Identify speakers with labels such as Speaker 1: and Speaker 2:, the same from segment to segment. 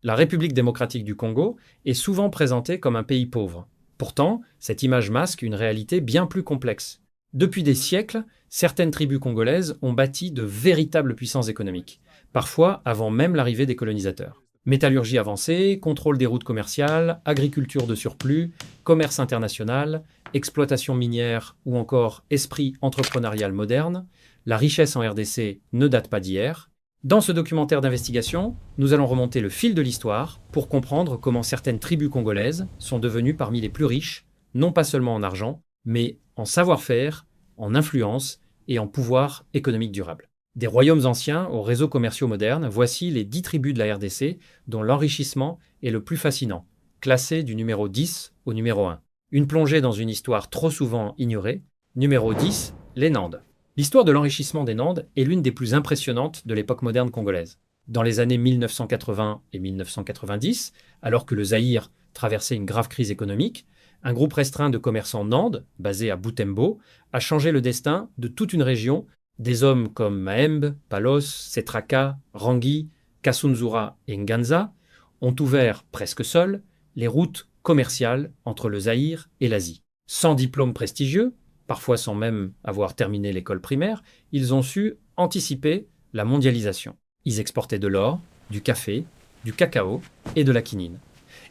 Speaker 1: La République démocratique du Congo est souvent présentée comme un pays pauvre. Pourtant, cette image masque une réalité bien plus complexe. Depuis des siècles, certaines tribus congolaises ont bâti de véritables puissances économiques, parfois avant même l'arrivée des colonisateurs. Métallurgie avancée, contrôle des routes commerciales, agriculture de surplus, commerce international, exploitation minière ou encore esprit entrepreneurial moderne, la richesse en RDC ne date pas d'hier. Dans ce documentaire d'investigation, nous allons remonter le fil de l'histoire pour comprendre comment certaines tribus congolaises sont devenues parmi les plus riches, non pas seulement en argent, mais en savoir-faire, en influence et en pouvoir économique durable. Des royaumes anciens aux réseaux commerciaux modernes, voici les 10 tribus de la RDC dont l'enrichissement est le plus fascinant, classés du numéro 10 au numéro 1. Une plongée dans une histoire trop souvent ignorée. Numéro 10, les Nandes. L'histoire de l'enrichissement des Nandes est l'une des plus impressionnantes de l'époque moderne congolaise. Dans les années 1980 et 1990, alors que le Zaïre traversait une grave crise économique, un groupe restreint de commerçants nandes, basé à Butembo, a changé le destin de toute une région. Des hommes comme Mahembe, Palos, Setraka, Rangui, Kasunzura et Nganza ont ouvert, presque seuls, les routes commerciales entre le Zaïre et l'Asie. Sans diplôme prestigieux, parfois sans même avoir terminé l'école primaire, ils ont su anticiper la mondialisation. Ils exportaient de l'or, du café, du cacao et de la quinine.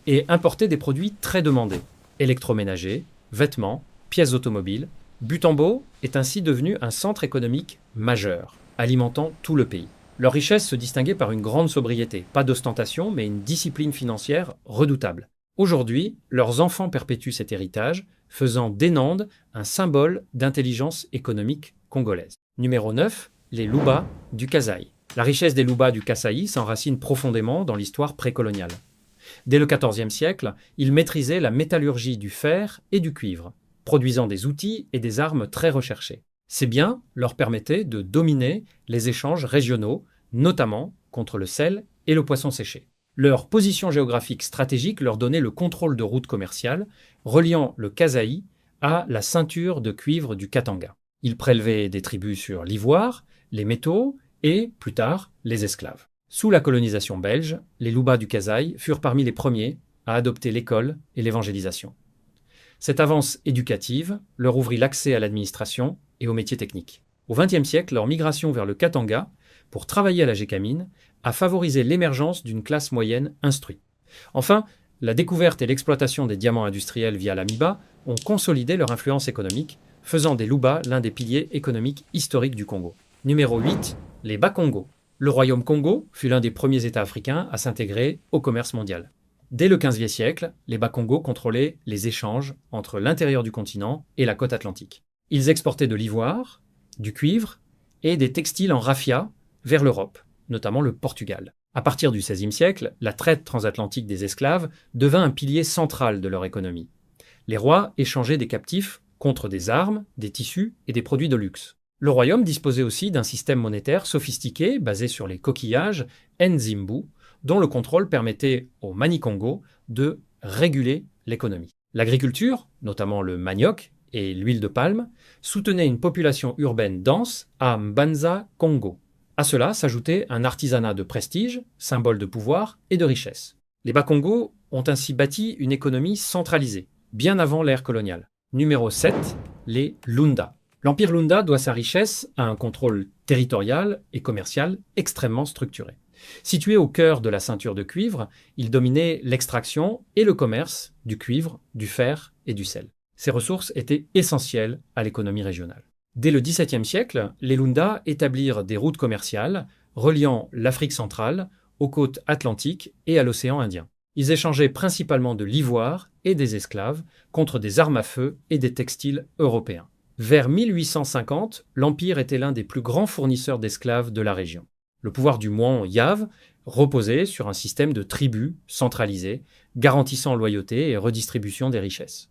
Speaker 1: Et importaient des produits très demandés, électroménagers, vêtements, pièces automobiles. Butembo est ainsi devenu un centre économique majeur, alimentant tout le pays. Leur richesse se distinguait par une grande sobriété, pas d'ostentation, mais une discipline financière redoutable. Aujourd'hui, leurs enfants perpétuent cet héritage, faisant des Nandes un symbole d'intelligence économique congolaise. Numéro 9, les Luba du Kasaï. La richesse des Luba du Kasaï s'enracine profondément dans l'histoire précoloniale. Dès le XIVe siècle, ils maîtrisaient la métallurgie du fer et du cuivre, produisant des outils et des armes très recherchés. Ces biens leur permettaient de dominer les échanges régionaux, notamment contre le sel et le poisson séché. Leur position géographique stratégique leur donnait le contrôle de routes commerciales reliant le Kasaï à la ceinture de cuivre du Katanga. Ils prélevaient des tribus sur l'ivoire, les métaux et, plus tard, les esclaves. Sous la colonisation belge, les Luba du Kasaï furent parmi les premiers à adopter l'école et l'évangélisation. Cette avance éducative leur ouvrit l'accès à l'administration et aux métiers techniques. Au XXe siècle, leur migration vers le Katanga, pour travailler à la Gécamine, a favorisé l'émergence d'une classe moyenne instruite. Enfin, la découverte et l'exploitation des diamants industriels via l'Amiba ont consolidé leur influence économique, faisant des Luba l'un des piliers économiques historiques du Congo. Numéro 8, les Bas-Congo. Le royaume Congo fut l'un des premiers États africains à s'intégrer au commerce mondial. Dès le XVe siècle, les Bas-Congo contrôlaient les échanges entre l'intérieur du continent et la côte atlantique. Ils exportaient de l'ivoire, du cuivre et des textiles en raffia vers l'Europe, notamment le Portugal. À partir du XVIe siècle, la traite transatlantique des esclaves devint un pilier central de leur économie. Les rois échangeaient des captifs contre des armes, des tissus et des produits de luxe. Le royaume disposait aussi d'un système monétaire sophistiqué basé sur les coquillages Nzimbu, dont le contrôle permettait aux Mani-Congo de réguler l'économie. L'agriculture, notamment le manioc et l'huile de palme, soutenait une population urbaine dense à Mbanza, Congo. À cela s'ajoutait un artisanat de prestige, symbole de pouvoir et de richesse. Les Bas-Congo ont ainsi bâti une économie centralisée, bien avant l'ère coloniale. Numéro 7, les Lunda. L'Empire Lunda doit sa richesse à un contrôle territorial et commercial extrêmement structuré. Situé au cœur de la ceinture de cuivre, il dominait l'extraction et le commerce du cuivre, du fer et du sel. Ces ressources étaient essentielles à l'économie régionale. Dès le XVIIe siècle, les Lunda établirent des routes commerciales reliant l'Afrique centrale aux côtes atlantiques et à l'océan Indien. Ils échangeaient principalement de l'ivoire et des esclaves contre des armes à feu et des textiles européens. Vers 1850, l'Empire était l'un des plus grands fournisseurs d'esclaves de la région. Le pouvoir du Moine Yave reposait sur un système de tribus centralisé, garantissant loyauté et redistribution des richesses.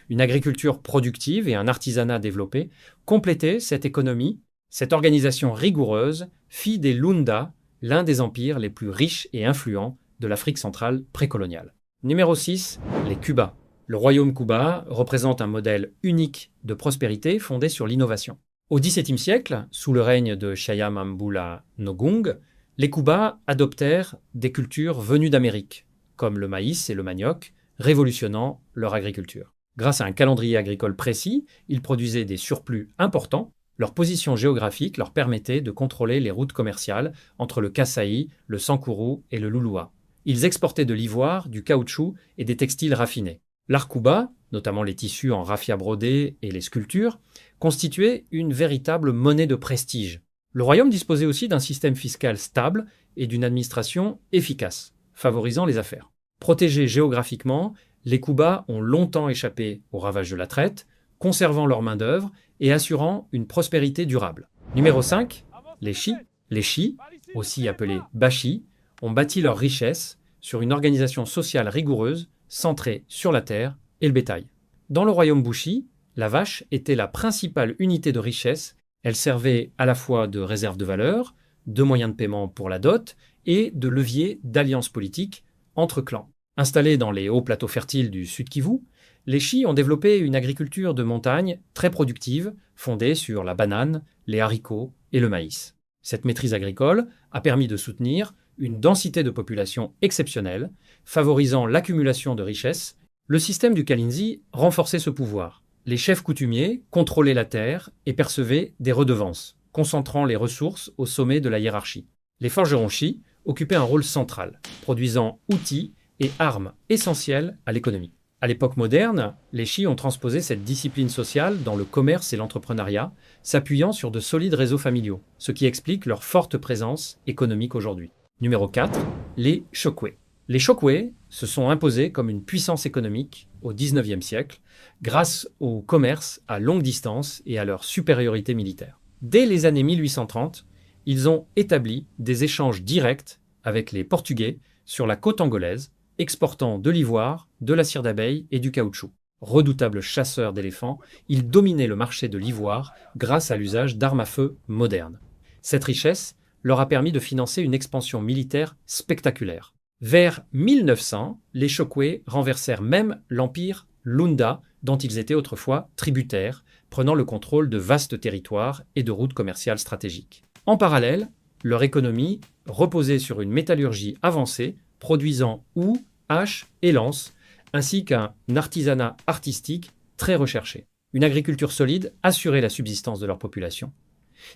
Speaker 1: Une agriculture productive et un artisanat développé complétaient cette économie. Cette organisation rigoureuse fit des Lunda l'un des empires les plus riches et influents de l'Afrique centrale précoloniale. Numéro 6, les Cuba. Le royaume Cuba représente un modèle unique de prospérité fondé sur l'innovation. Au XVIIe siècle, sous le règne de Chayamambula Nogung, Les Kuba adoptèrent des cultures venues d'Amérique, comme le maïs et le manioc, révolutionnant leur agriculture. Grâce à un calendrier agricole précis, ils produisaient des surplus importants. Leur position géographique leur permettait de contrôler les routes commerciales entre le Kasaï, le Sankourou et le Lulua. Ils exportaient de l'ivoire, du caoutchouc et des textiles raffinés. L'art Kuba, notamment les tissus en raffia brodé et les sculptures, constituait une véritable monnaie de prestige. Le royaume disposait aussi d'un système fiscal stable et d'une administration efficace, favorisant les affaires. Protégés géographiquement, les Kuba ont longtemps échappé aux ravages de la traite, conservant leur main-d'œuvre et assurant une prospérité durable. Numéro 5, les Chi. Les Chi, aussi appelés Bashi, ont bâti leur richesse sur une organisation sociale rigoureuse centrée sur la terre et le bétail. Dans le royaume Bushi, la vache était la principale unité de richesse. Elle servait à la fois de réserve de valeur, de moyen de paiement pour la dot et de levier d'alliance politique entre clans. Installés dans les hauts plateaux fertiles du Sud Kivu, les Chi ont développé une agriculture de montagne très productive, fondée sur la banane, les haricots et le maïs. Cette maîtrise agricole a permis de soutenir une densité de population exceptionnelle, favorisant l'accumulation de richesses. Le système du Kalinzi renforçait ce pouvoir. Les chefs coutumiers contrôlaient la terre et percevaient des redevances, concentrant les ressources au sommet de la hiérarchie. Les forgerons Chi occupaient un rôle central, produisant outils et armes essentielles à l'économie. À l'époque moderne, les Chi ont transposé cette discipline sociale dans le commerce et l'entrepreneuriat, s'appuyant sur de solides réseaux familiaux, ce qui explique leur forte présence économique aujourd'hui. Numéro 4, les Chokwe. Les Chokwe se sont imposés comme une puissance économique au XIXe siècle grâce au commerce à longue distance et à leur supériorité militaire. Dès les années 1830, ils ont établi des échanges directs avec les Portugais sur la côte angolaise, exportant de l'ivoire, de la cire d'abeille et du caoutchouc. Redoutables chasseurs d'éléphants, ils dominaient le marché de l'ivoire grâce à l'usage d'armes à feu modernes. Cette richesse leur a permis de financer une expansion militaire spectaculaire. Vers 1900, les Chokwe renversèrent même l'empire Lunda, dont ils étaient autrefois tributaires, prenant le contrôle de vastes territoires et de routes commerciales stratégiques. En parallèle, leur économie reposait sur une métallurgie avancée, produisant houes, haches et lances, ainsi qu'un artisanat artistique très recherché. Une agriculture solide assurait la subsistance de leur population.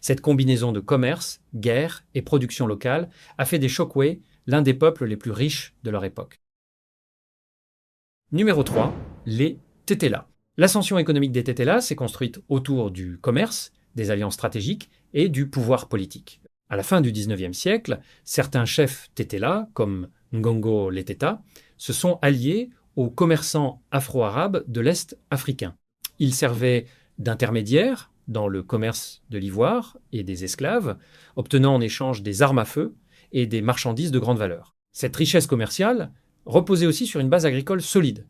Speaker 1: Cette combinaison de commerce, guerre et production locale a fait des Chokwe l'un des peuples les plus riches de leur époque. Numéro 3, les Tetela. L'ascension économique des Tetela s'est construite autour du commerce, des alliances stratégiques et du pouvoir politique. À la fin du XIXe siècle, certains chefs Tetela, comme Ngongo Leteta, se sont alliés aux commerçants afro-arabes de l'Est africain. Ils servaient d'intermédiaires dans le commerce de l'ivoire et des esclaves, obtenant en échange des armes à feu et des marchandises de grande valeur. Cette richesse commerciale reposait aussi sur une base agricole solide.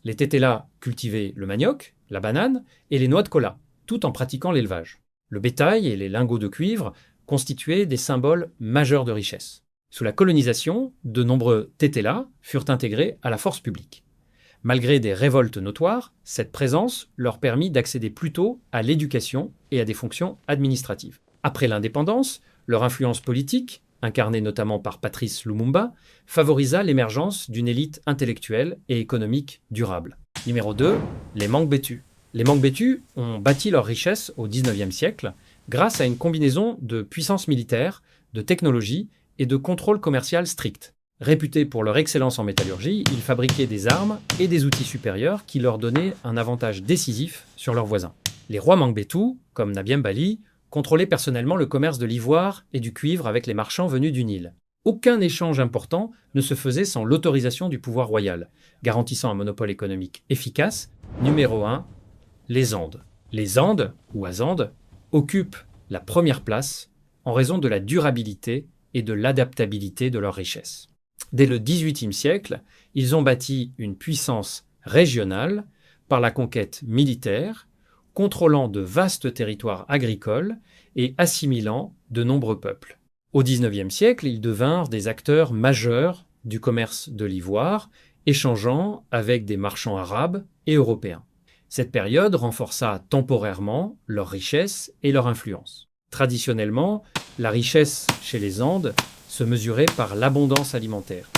Speaker 1: Les Tetela cultivaient le manioc, la banane et les noix de cola, tout en pratiquant l'élevage. Le bétail et les lingots de cuivre constituaient des symboles majeurs de richesse. Sous la colonisation, de nombreux Tetela furent intégrés à la force publique. Malgré des révoltes notoires, cette présence leur permit d'accéder plus tôt à l'éducation et à des fonctions administratives. Après l'indépendance, leur influence politique, incarnée notamment par Patrice Lumumba, favorisa l'émergence d'une élite intellectuelle et économique durable. Numéro 2, les Mangbetu. Les Mangbetu ont bâti leur richesse au XIXe siècle grâce à une combinaison de puissance militaire, de technologie et de contrôle commercial strict. Réputés pour leur excellence en métallurgie, ils fabriquaient des armes et des outils supérieurs qui leur donnaient un avantage décisif sur leurs voisins. Les rois Mangbetu, comme Nabiem Bali, contrôlaient personnellement le commerce de l'ivoire et du cuivre avec les marchands venus du Nil. Aucun échange important ne se faisait sans l'autorisation du pouvoir royal, garantissant un monopole économique efficace. Numéro 1, les Andes. Les Andes, ou Azandes, occupent la première place en raison de la durabilité et de l'adaptabilité de leurs richesses. Dès le XVIIIe siècle, ils ont bâti une puissance régionale par la conquête militaire, contrôlant de vastes territoires agricoles et assimilant de nombreux peuples. Au XIXe siècle, ils devinrent des acteurs majeurs du commerce de l'ivoire, échangeant avec des marchands arabes et européens. Cette période renforça temporairement leur richesse et leur influence. Traditionnellement, la richesse chez les Andes se mesurer par l'abondance alimentaire.